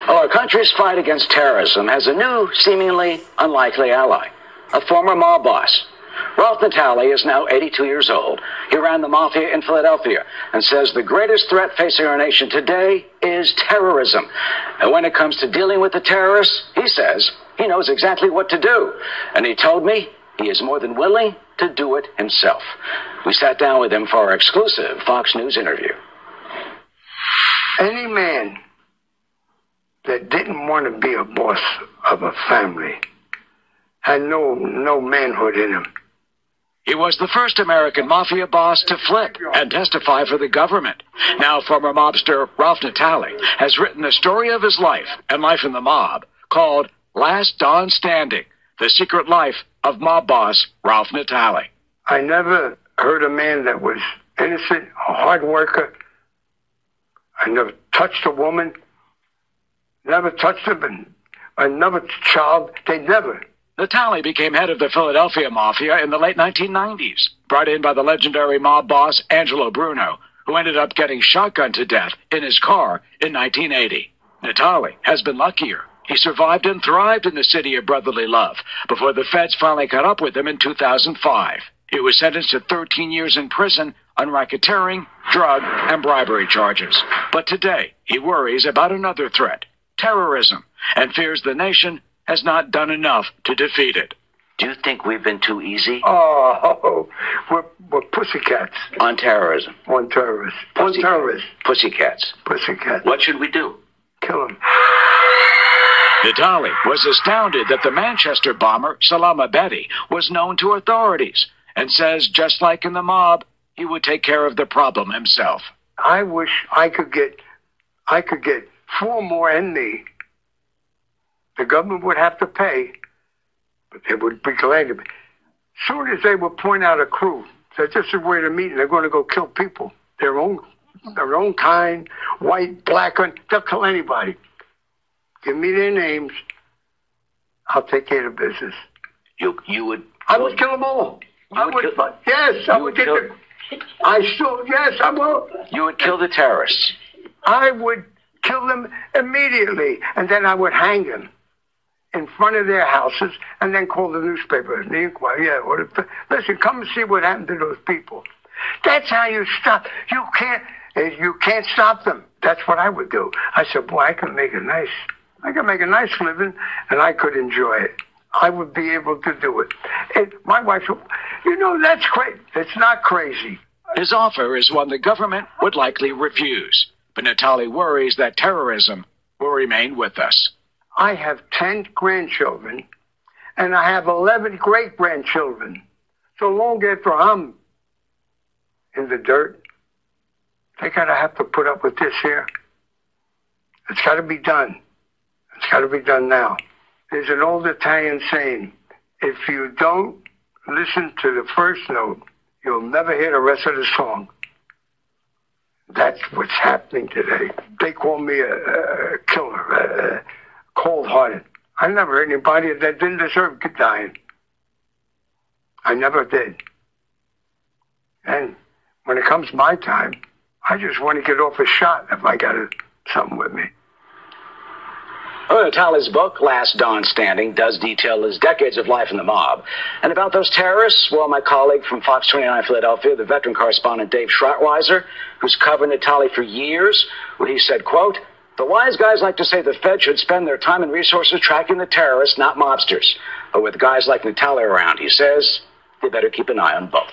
Well, our country's fight against terrorism has a new, seemingly unlikely ally, a former mob boss. Ralph Natale is now 82 years old. He ran the mafia in Philadelphia and says the greatest threat facing our nation today is terrorism. And when it comes to dealing with the terrorists, he says he knows exactly what to do. And he told me he is more than willing to do it himself. We sat down with him for our exclusive Fox News interview. Any man that didn't want to be a boss of a family had no manhood in him. He was the first American mafia boss to flip and testify for the government. Now, former mobster Ralph Natale has written the story of his life and life in the mob called Last Don Standing, the secret life of mob boss Ralph Natale. I never heard a man that was innocent, a hard worker. I never touched a woman, never touched another child. They never. Natale became head of the Philadelphia Mafia in the late 1990s, brought in by the legendary mob boss Angelo Bruno, who ended up getting shotgunned to death in his car in 1980. Natale has been luckier. He survived and thrived in the city of brotherly love before the feds finally caught up with him in 2005. He was sentenced to 13 years in prison on racketeering, drug, and bribery charges. But today, he worries about another threat, terrorism, and fears the nation has not done enough to defeat it. Do you think we've been too easy? Oh, we're pussycats. On terrorism. On terrorists. On terrorists. Pussycats. Pussycats. What should we do? Kill them. Natale was astounded that the Manchester bomber, Salama Bedi, was known to authorities and says, just like in the mob, he would take care of the problem himself. I wish I could get 4 more in me. The government would have to pay, but they would be glad to. As soon as they would point out a crew, say, this is where to meet, and they're going to go kill people. Their own kind, white, black, they'll kill anybody. Give me their names. I'll take care of business. You would? I would kill them all. Yes, I would get them. Yes, I will. You would kill the terrorists. I would kill them immediately, and then I would hang them in front of their houses, and then call the newspaper and the inquiry. Yeah, listen, come and see what happened to those people. That's how you stop. You can't stop them. That's what I would do. I said, boy, I can make a nice living, and I could enjoy it. I would be able to do it. And my wife said, that's crazy. It's not crazy. His offer is one the government would likely refuse. But Natale worries that terrorism will remain with us. I have 10 grandchildren, and I have 11 great-grandchildren. So long after I'm in the dirt, they gotta have to put up with this here. It's gotta be done. It's gotta be done now. There's an old Italian saying, if you don't listen to the first note, you'll never hear the rest of the song. That's what's happening today. They call me a killer, cold-hearted. I never heard anybody that didn't deserve dying. I never did. And when it comes my time, I just want to get off a shot if I got something with me. Well, Natale's book, Last Don Standing, does detail his decades of life in the mob. And about those terrorists, well, my colleague from Fox 29 Philadelphia, the veteran correspondent Dave Schrottweiser, who's covered Natale for years, well, he said, quote, the wise guys like to say the Fed should spend their time and resources tracking the terrorists, not mobsters. But with guys like Natale around, he says, they better keep an eye on both.